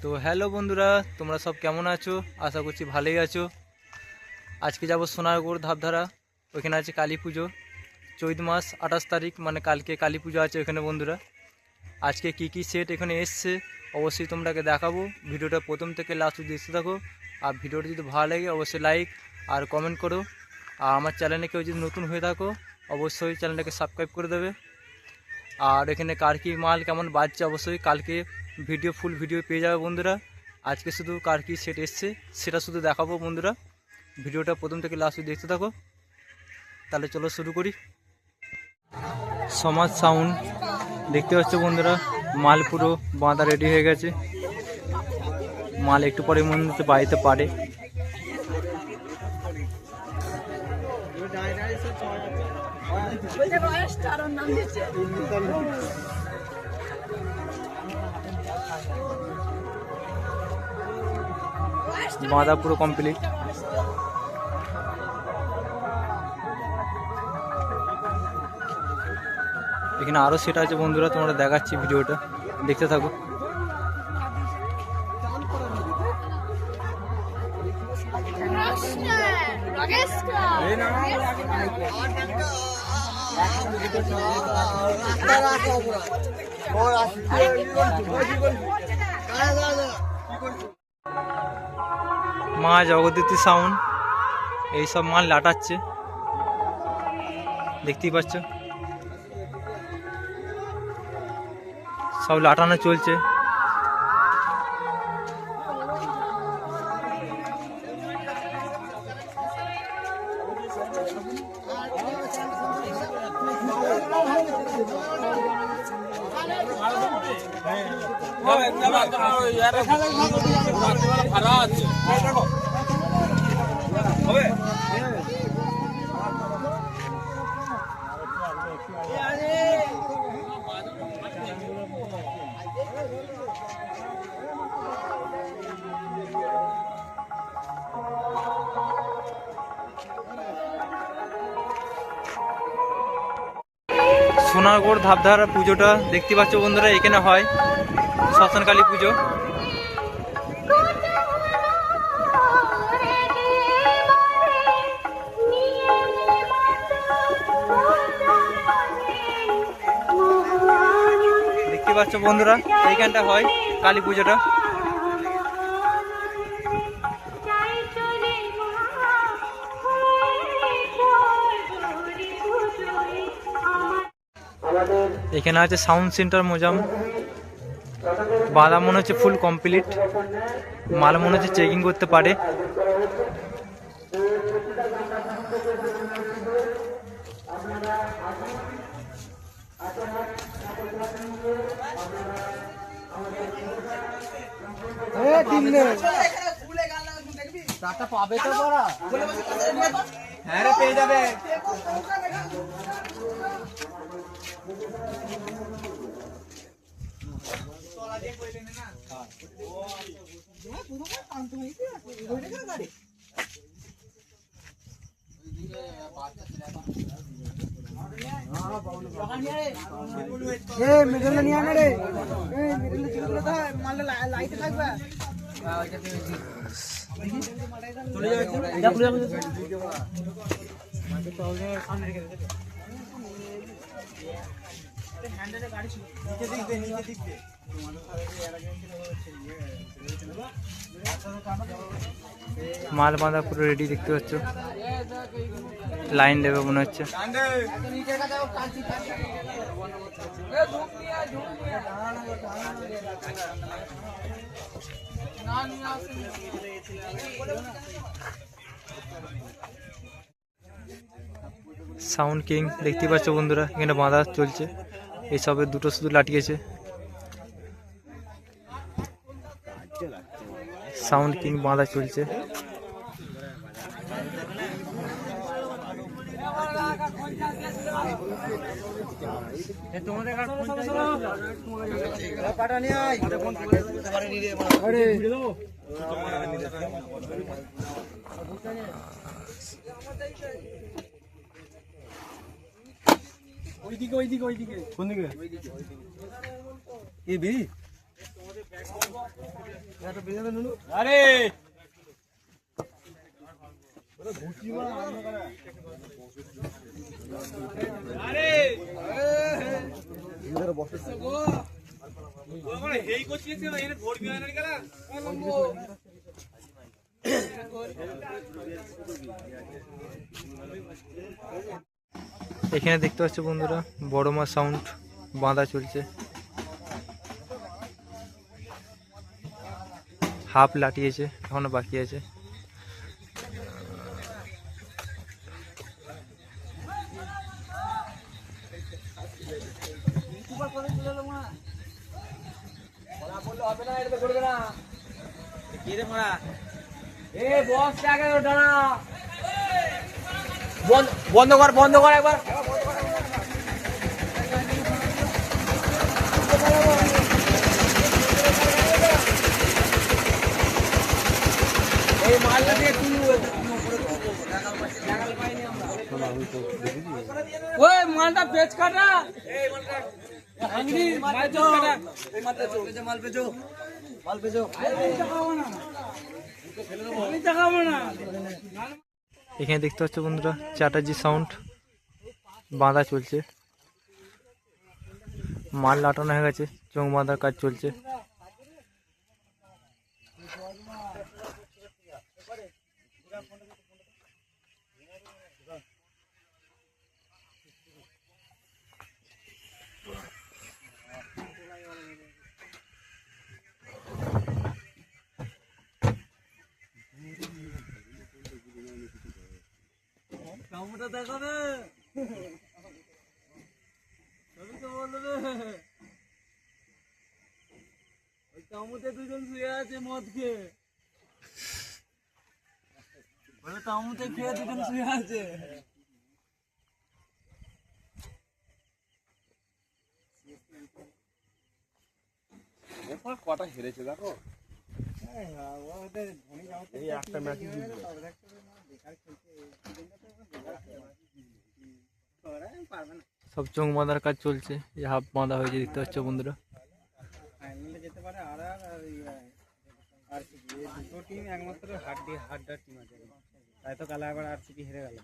তো হ্যালো বন্ধুরা, তোমরা সব কেমন আছো? আশা করছি ভালোই আছো। আজকে যাব সোনারগড় ধাপধারা। ওইখানে আছে কালী পুজো, চৈত মাস 28 তারিখ, মানে কালকে কালী পুজো আছে ওখানে। বন্ধুরা, আজকে কি কি সেট এখানে এসছে অবশ্যই তোমরাকে দেখাবো। ভিডিওটা প্রথম থেকে লাস্ট অবধি দেখতে থাকো। আর ভিডিওটা যদি ভালো লাগে অবশ্যই লাইক আর কমেন্ট করো। আর আমার চ্যানেলে কেউ যদি নতুন হয়ে থাকো অবশ্যই চ্যানেলটাকে সাবস্ক্রাইব করে দেবে। আর এখানে কার কি মাল কেমন বাজছে অবশ্যই কালকে ফুল ভিডিও পেয়ে যাবে বন্ধুরা। আজকে শুধু কার কি সেট এসছে সেটা শুধু দেখাবো বন্ধুরা। ভিডিওটা প্রথম থেকে লাস্ট দেখতে থাকো। তাহলে চলো শুরু করি। সমাজ সাউন্ড দেখতে পাচ্ছ বন্ধুরা, মাল পুরো বাঁধা রেডি হয়ে গেছে। মাল একটু পরে মনে হচ্ছে বাড়িতে পারে। বাঁধা পুরো কমপ্লিট। এখানে আরো সেট আছে বন্ধুরা, তোমরা দেখাচ্ছি, ভিডিওটা দেখতে থাকো। মা জগদ্ধাত্রী সাউন্ড এইসব মাল লাটাচ্ছে, দেখতেই পাচ্ছ সব লাটানো চলছে। সোনারগড় ধাপধারা পুজোটা দেখতে পাচ্ছ বন্ধুরা, এখানে হয় শ্মশানকালী পুজো। দেখতে পাচ্ছ বন্ধুরা, এইখানটা হয় কালী পুজোটা। এখানে আছে সাউন্ড সেন্টার মোজাম। বাঁধা মনে হচ্ছে ফুল কমপ্লিট, মাল মনে হচ্ছে চেকিং করতে পারে। পাবে তো পড়া, হ্যাঁ রে পেয়ে যাবে। মিডল নিয়ে আনে রে, মিডল চলে তো মালটা লাইটে থাকবে। চলে যাবে মাল বাঁধা পুরো রেডি, দেখতে পাচ্ছ লাইন দেবে মনে হচ্ছে। সাউন্ড কিং দেখতে পাচ্ছ বন্ধুরা, এখানে বাঁধা চলছে। এইসবের দুটো শুধু লাটিয়েছে। সাউন্ড কিং বাঁধা চলছে। ওইদিকে কোন দিকে? এই বেরি আরে এখানে দেখতে পাচ্ছ বন্ধুরা বড় মাছ সাউন্ড বাঁধা চলছে, হাফ লাটিয়েছে, এখনো বাকি আছে। বন্ধ কর একবার। এই মালটা দিয়ে ওই মালটা পেচ কাটা, এখানে দেখতে পাচ্ছ বন্ধুরা চ্যাটার্জি সাউন্ড বাঁধা চলছে, মাল লাটানো হয়ে গেছে, চোখ বাঁধার কাজ চলছে। কামটা দেখো রে, ছবি তো বললো রে, ওই কামুতে দুজন শুয়ে আছে মদ খেয়ে, ওই কামুতে খেয়ে দুজন শুয়ে আছে। কটা হেরেছে দেখো, এই একটা ম্যাচ সব চোখ বাঁধার কাজ চলছে, এই হাফ বাঁধা হয়েছে দেখতে পাচ্ছ বন্ধুরা। ফাইনালে যেতে পারে আর দুটো টিম একমাত্র হাড্ডার টিম আছে, তাই তো কালা আবার আরসিবি হেরে গেল।